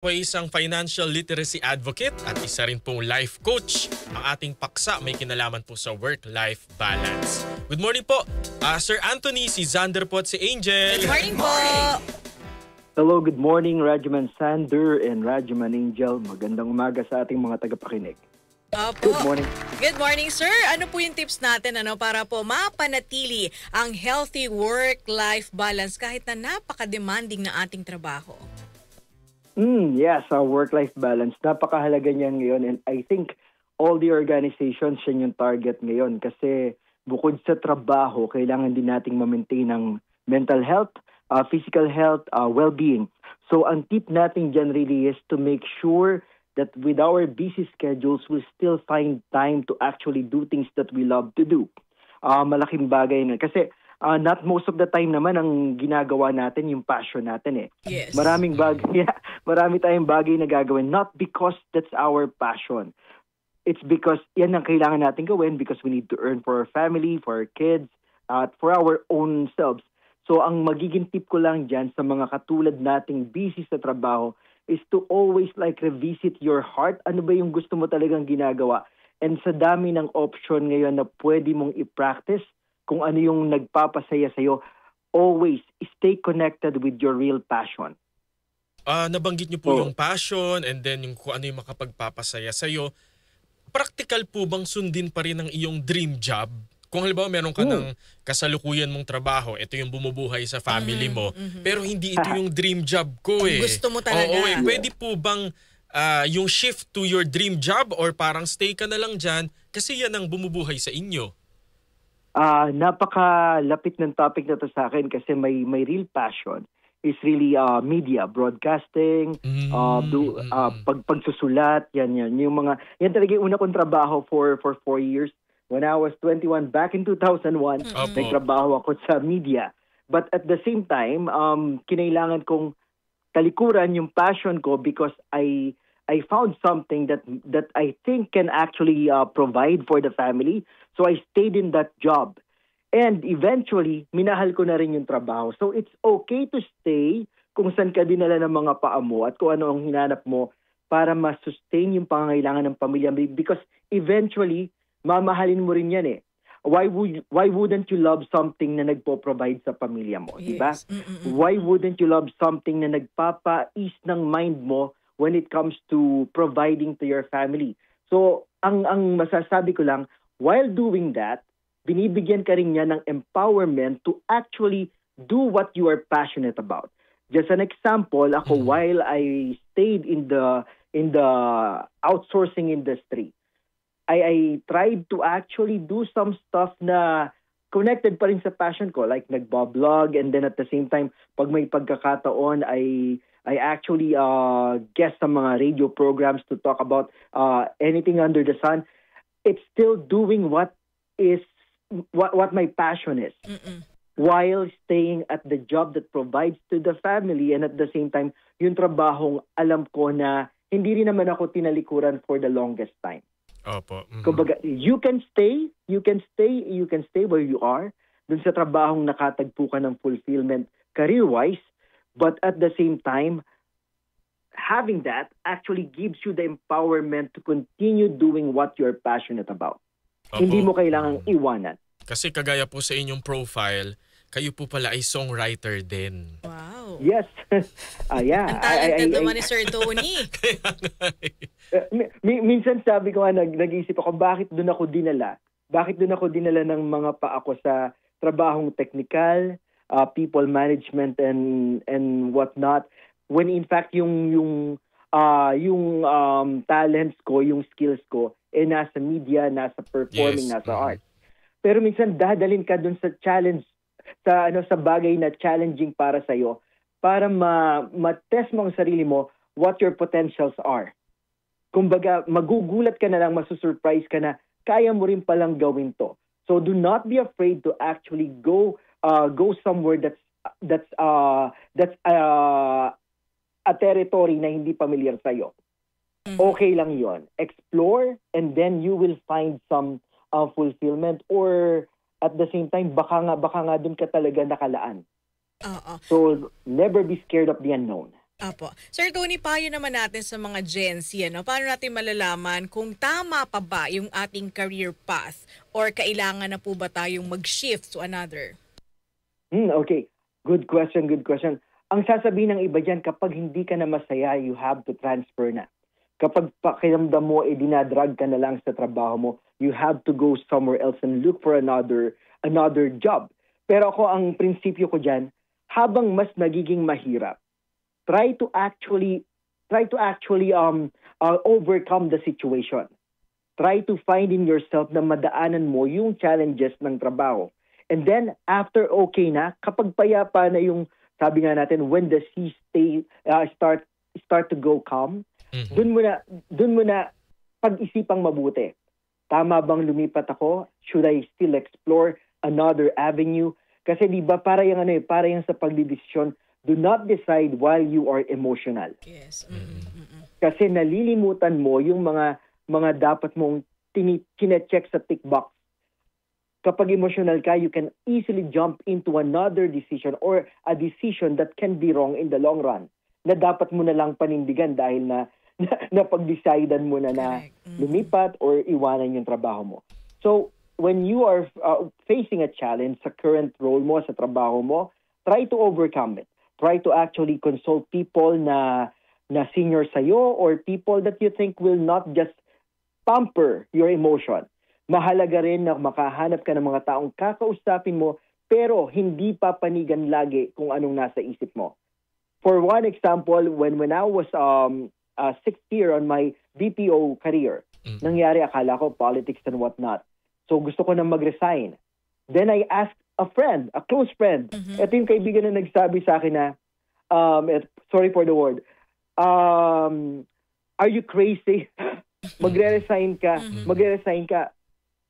Ako ay isang financial literacy advocate at isa rin pong life coach. Ang ating paksa may kinalaman po sa work-life balance. Good morning po, Sir Anthony, si Xander po at si Angel. Good morning po! Hello, good morning, Rajaman Sander and Rajaman Angel. Magandang umaga sa ating mga tagapakinig. Opo. Good morning. Good morning, sir. Ano po yung tips natin para po mapanatili ang healthy work-life balance kahit na napaka-demanding na ating trabaho? Yes, work-life balance. Napakahalaga niyan ngayon, and I think all the organizations yan yung target ngayon kasi bukod sa trabaho, kailangan din nating ma-maintain ang mental health, physical health, well-being. So ang tip natin dyan really is to make sure that with our busy schedules, we still find time to actually do things that we love to do. Malaking bagay na. Kasi not most of the time naman ang ginagawa natin yung passion natin eh. Yes. Marami tayong bagay na gagawin. Not because that's our passion. It's because yan ang kailangan natin gawin because we need to earn for our family, for our kids, for our own selves. So ang magiging tip ko lang dyan sa mga katulad nating busy sa trabaho is to always revisit your heart. Ano ba yung gusto mo talagang ginagawa? And sa dami ng option ngayon na pwede mong i-practice, kung ano yung nagpapasaya sa'yo, always stay connected with your real passion. Nabanggit niyo po yung passion and then yung kung ano yung makapagpapasaya sa'yo. Practical po bang sundin pa rin ang iyong dream job? Kung halimbawa meron ka ng kasalukuyan mong trabaho, ito yung bumubuhay sa family mo, pero hindi ito yung dream job ko eh. Gusto mo talaga. Oo, pwede po bang yung shift to your dream job or parang stay ka na lang dyan kasi yan ang bumubuhay sa inyo? Napakalapit ng topic na to sa akin kasi my real passion is really media, broadcasting, pagsusulat, yan talaga yung una kong trabaho for 4 years. When I was 21 back in 2001, nagtrabaho ako sa media. But at the same time, kinailangan kong talikuran yung passion ko because I found something that I think can actually provide for the family. So I stayed in that job. And eventually, minahal ko na rin yung trabaho. So it's okay to stay kung saan ka dinala ng mga paa mo at kung ano ang hinanap mo para ma-sustain yung pangangailangan ng pamilya. Because eventually, mamahalin mo rin yan eh. Why wouldn't you love something na nagpo-provide sa pamilya mo, yes. Diba? Why wouldn't you love something na nagpapa-ease ng mind mo when it comes to providing to your family? So, ang masasabi ko lang, while doing that, binibigyan ka rin niya ng empowerment to actually do what you are passionate about. Just an example, ako while I stayed in the outsourcing industry, I tried to actually do some stuff na connected pa rin sa passion ko, like nagbablog, and then at the same time, pag may pagkakataon, I actually guest sa mga radio programs to talk about anything under the sun. It's still doing what my passion is, while staying at the job that provides to the family, and at the same time, yung trabahong alam ko na hindi rin naman ako tinalikuran for the longest time. Opo. Kumbaga, you can stay where you are, dun sa trabahong nakatagpo ka ng fulfillment career-wise, but at the same time, having that actually gives you the empowerment to continue doing what you're passionate about. Opo. Hindi mo kailangang iwanan. Kasi kagaya po sa inyong profile, kayo po pala ay songwriter din. Wow. Yes. Yeah. Ang talented naman ni Sir Tony. Minsan sabi ko nag-iisip ako, bakit doon ako dinala? Bakit doon ako dinala ng mga pa ako sa trabahong technical, people management and whatnot, when in fact yung talents ko, yung skills ko, nasa media, nasa performing, yes. Nasa art. Pero minsan dadalhin ka doon sa challenge, sa bagay na challenging para sa iyo, para ma-test mo ang sarili mo what your potentials are. Kumbaga, magugulat ka na lang, masusurprise ka na, kaya mo rin palang gawin to. So do not be afraid to actually go somewhere that's a territory na hindi familiar sa iyo. Okay lang 'yon. Explore, and then you will find some fulfillment, or at the same time baka nga doon ka talaga nakalaan. Oo. So never be scared of the unknown. Apo. Sir Tony, payo naman natin sa mga Gen Z, ano? Paano natin malalaman kung tama pa ba yung ating career path or kailangan na po ba tayong mag-shift to another? Okay. Good question, good question. Ang sasabihin ng iba dyan, kapag hindi ka na masaya, you have to transfer na. Kapag pakiramdam mo, dinadrag ka na lang sa trabaho mo, you have to go somewhere else and look for another job. Pero ako, ang prinsipyo ko dyan, habang mas nagiging mahirap, try to actually overcome the situation. Try to find in yourself na madaanan mo yung challenges ng trabaho. And then, after okay na, kapag payapa na yung, sabi nga natin, when the seas start to go calm, dun mo na pag-isipang mabuti. Tama bang lumipat ako? Should I still explore another avenue? Kasi di ba para yung sa pagdidesisyon, do not decide while you are emotional. Yes. Kasi nalilimutan mo yung mga dapat mong kine-check sa tick box. Kapag emotional ka, you can easily jump into another decision or a decision that can be wrong in the long run. Na dapat mo na lang panindigan dahil na pag-decidean mo na lumipat or iwanan yung trabaho mo. So, when you are facing a challenge sa current role mo, sa trabaho mo, try to overcome it. Try to actually consult people na senior sa'yo or people that you think will not just pamper your emotion. Mahalaga rin na makahanap ka ng mga taong kakausapin mo pero hindi papanigan lagi kung anong nasa isip mo. For one example, when I was sixth year on my BPO career, nangyari akala ko politics and whatnot. So gusto ko na mag-resign. Then I asked a friend, a close friend. Ito yung kaibigan na nagsabi sa akin na, sorry for the word, are you crazy? Magre-resign ka.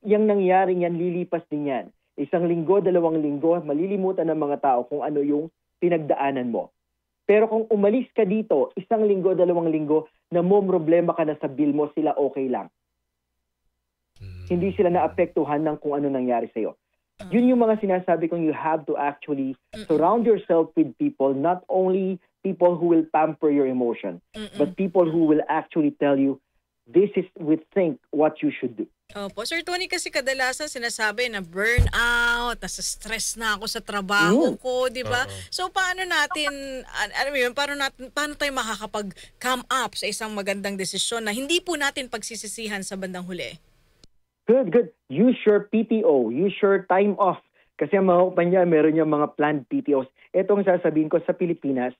Yang nangyari yan, lilipas din yan. 1 linggo, 2 linggo, malilimutan ng mga tao kung ano yung pinagdaanan mo. Pero kung umalis ka dito, 1 linggo, 2 linggo, na mo problema ka na sa bill mo, sila okay lang. Hindi sila naapektuhan ng kung ano nangyari sa'yo. Yun yung mga sinasabi kong you have to actually surround yourself with people, not only people who will pamper your emotion, but people who will actually tell you, this is we think what you should do. Opo. Sir Tony, kasi kadalasan sinasabi na burnout, nasa stress na ako sa trabaho ko, di ba? So paano natin, paano tayo makakapag-come up sa isang magandang desisyon na hindi po natin pagsisisihan sa bandang huli? Good. Use your PTO. Use your time off. Kasi ang mga kumpanya, meron yung mga planned PTOs. Ito ang sasabihin ko sa Pilipinas,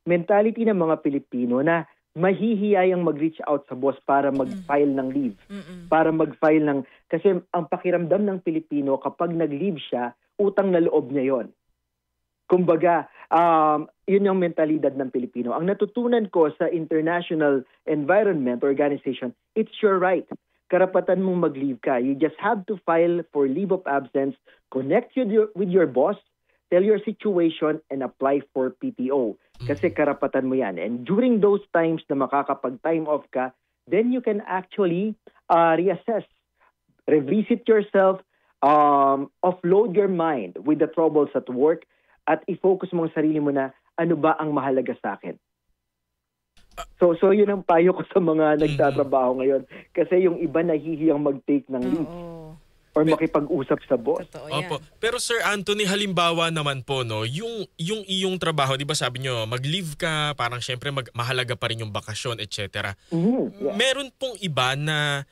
mentality ng mga Pilipino na mahihiyayang mag-reach out sa boss para mag-file ng leave. Kasi ang pakiramdam ng Pilipino, kapag nag-leave siya, utang na loob niya yon. Kumbaga, yun yung mentalidad ng Pilipino. Ang natutunan ko sa International Environment Organization, it's your right. Karapatan mong mag-leave ka. You just have to file for leave of absence, connect with your boss, tell your situation, and apply for PTO. Kasi karapatan mo yan. And during those times na makakapag-time off ka, then you can actually reassess, revisit yourself, offload your mind with the troubles at work, at i-focus mo ang sarili mo na ano ba ang mahalaga sa akin. So yun ang payo ko sa mga nagtatrabaho ngayon. Kasi yung iba nahihiyang mag-take ng leave. Or makipag-usap sa boss. Opo. Pero Sir Anthony, halimbawa naman po, no, yung iyong trabaho, di ba sabi nyo, mag-leave ka, parang syempre mahalaga pa rin yung bakasyon, etc. Meron pong iba na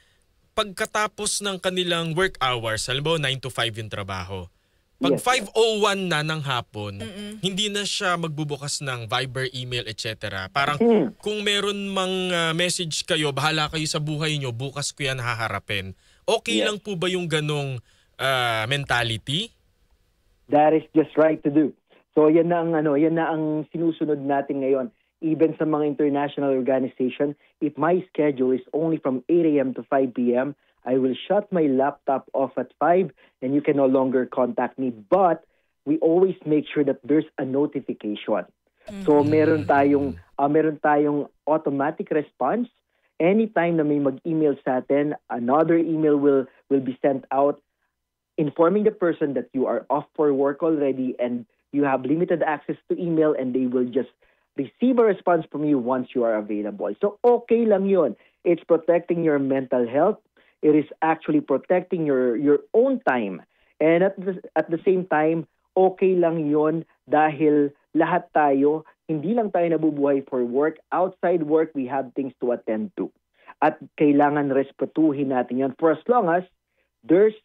pagkatapos ng kanilang work hours, halimbawa 9 to 5 yung trabaho, pag 5:01 na ng hapon, hindi na siya magbubukas ng Viber, email, etc. Parang kung meron mang message kayo, bahala kayo sa buhay nyo, bukas ko yan haharapin. Okay lang po ba yung ganong mentality? That is just right to do. So yan na ang sinusunod natin ngayon. Even sa mga international organization, if my schedule is only from 8 a.m. to 5 p.m., I will shut my laptop off at 5 and you can no longer contact me. But we always make sure that there's a notification. So meron tayong automatic response. Anytime na may mag-email sa atin, another email will be sent out informing the person that you are off for work already and you have limited access to email, and they will just receive a response from you once you are available. So okay lang yun. It's protecting your mental health. It is actually protecting your own time. And at the same time, okay lang yun dahil lahat tayo, hindi lang tayo nabubuhay for work. Outside work, we have things to attend to. At kailangan respetuhin natin yan for as long as there's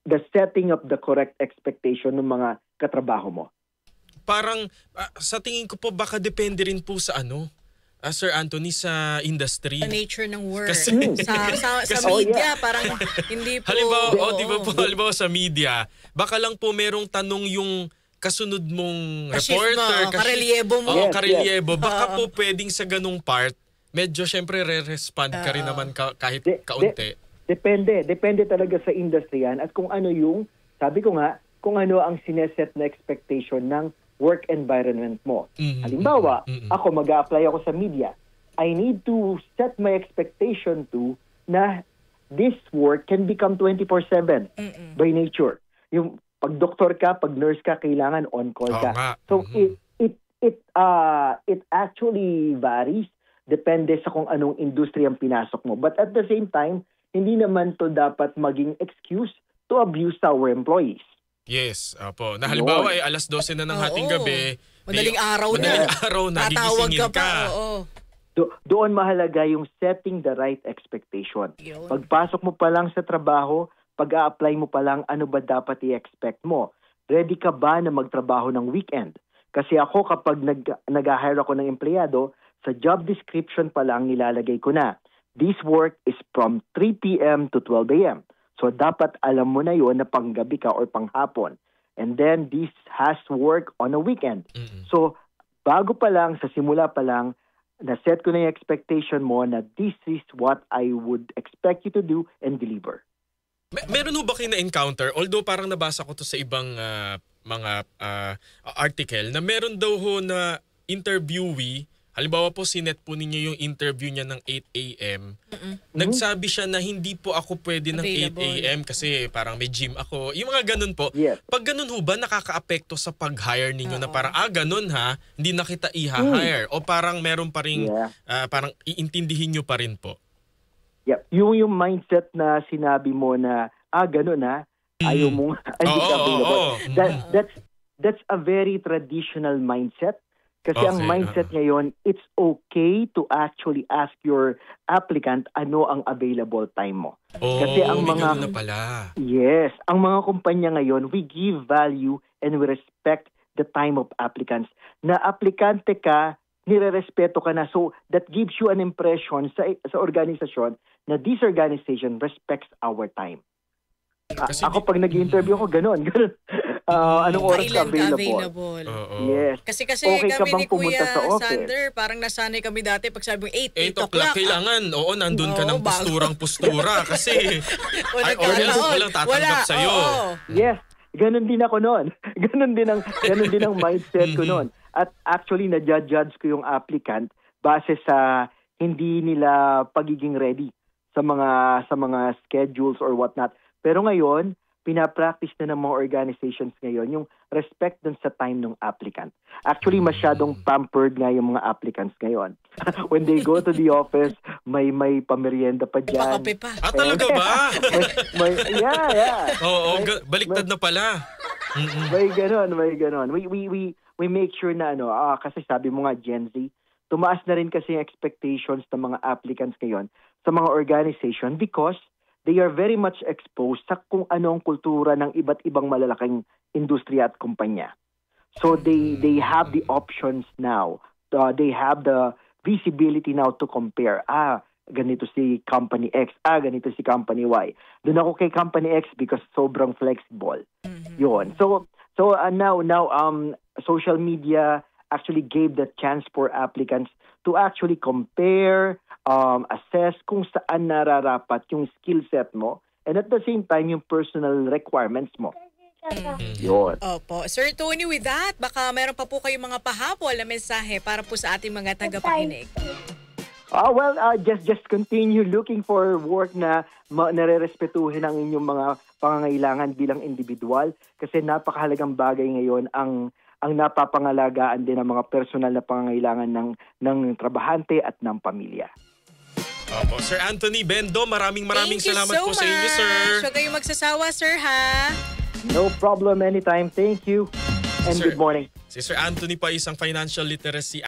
the setting of the correct expectation ng mga katrabaho mo. Parang sa tingin ko po baka depende rin po sa Sir Anthony, sa industry. Sa nature ng work. Kasi, sa media, parang hindi po... Halimbawa sa media, baka lang po merong tanong yung kasunod mong reporter. Karelyebo mo. Oo, karelyebo. Baka po pwedeng sa ganung part, medyo syempre re-respond ka rin naman kahit kaunti. Depende talaga sa industry yan at kung ano yung, sabi ko nga, kung ano ang sineset na expectation ng work environment mo. Halimbawa, ako mag-a-apply ako sa media. I need to set my expectation to na this work can become 24/7 by nature. Yung pag doktor ka, pag nurse ka, kailangan on call ka. So it actually varies depende sa kung anong industry ang pinasok mo. But at the same time, hindi naman to dapat maging excuse to abuse our employees. Yes, opo. Na halimbawa ay alas 12 na ng hating gabi. Madaling araw na gigisingin ka. Doon mahalaga yung setting the right expectation. Yun. Pagpasok mo pa lang sa trabaho, pag-a-apply mo pa lang, ano ba dapat i-expect mo? Ready ka ba na magtrabaho ng weekend? Kasi ako kapag nag-hire ako ng empleyado, sa job description pa lang nilalagay ko na, this work is from 3 p.m. to 12 a.m. So dapat alam mo na yun na panggabi ka or panghapon. And then this has work on a weekend. So bago pa lang, sa simula pa lang, na-set ko na yung expectation mo na this is what I would expect you to do and deliver. Meron ho ba kayo na-encounter? Although parang nabasa ko to sa ibang mga article na meron daw ho na interviewee. Halimbawa po, sinet po ninyo yung interview niya ng 8 a.m. Nagsabi siya na hindi po ako pwede ng 8 a.m. kasi parang may gym ako. Yung mga ganun po. Yes. Pag ganun ho ba, nakaka-apekto sa pag-hire ninyo na parang, ganun ha, hindi na kita i-hire? O parang meron pa rin, parang iintindihin nyo pa rin po? Yep. Yung mindset na sinabi mo na, ganun ha, ayaw mong, hindi ka available. That's a very traditional mindset. Kasi ang mindset ngayon, it's okay to actually ask your applicant ano ang available time mo. Kasi ang mga na pala. Yes, ang mga kumpanya ngayon, we give value and we respect the time of applicants. Na aplikante ka, nirerespeto ka na. So that gives you an impression sa organisasyon na this organization respects our time. Ako pag nag-interview ko, ganun. Anong oras ka available? Yes. Kasi okay kami ni Kuya Sander, parang nasanay kami dati pag sabi mo 8 o'clock. Kailangan, nandun ka ng posturang-postura kasi or else walang tatanggap sa'yo. Yes. Ganun din ako noon. Ganun din ang mindset ko noon. At actually, na-judge ko yung applicant base sa hindi nila pagiging ready sa mga schedules or whatnot. Pero ngayon, pinapractice na ng mga organizations ngayon yung respect dun sa time ng applicant. Actually, masyadong pampered nga yung mga applicants ngayon. When they go to the office, may pamerienda pa dyan. Pakape pa. Talaga ba? Yeah. Oo, baliktad na pala. May ganon. We make sure na kasi sabi mo nga Gen Z, tumaas na rin kasi yung expectations ng mga applicants ngayon sa mga organization because they are very much exposed sa kung anong kultura ng iba't ibang malalaking industriya at kumpanya. So they have the options now. They have the visibility now to compare. Ganito si company X. Ganito si company Y. Doon ako kay company X because sobrang flexible. Yun. So now social media actually gave the chance for applicants to actually compare, assess kung saan nararapat yung skill set mo and at the same time yung personal requirements mo. Yun. Opo. Sir Tony, with that, baka meron pa po kayong mga pahabol na mensahe para po sa ating mga tagapakinig. Just continue looking for work na nare-respetuhin ang inyong mga pangangailangan bilang individual kasi napakahalagang bagay ngayon ang ang napapangalagaan din ang mga personal na pangangailangan ng trabahante at ng pamilya. Opo. Sir Anthony Bendo, maraming salamat po sa inyo, sir. Huwag kayong magsasawa, sir, ha? No problem, anytime. Thank you and Sir, good morning. Si Sir Anthony pa isang financial literacy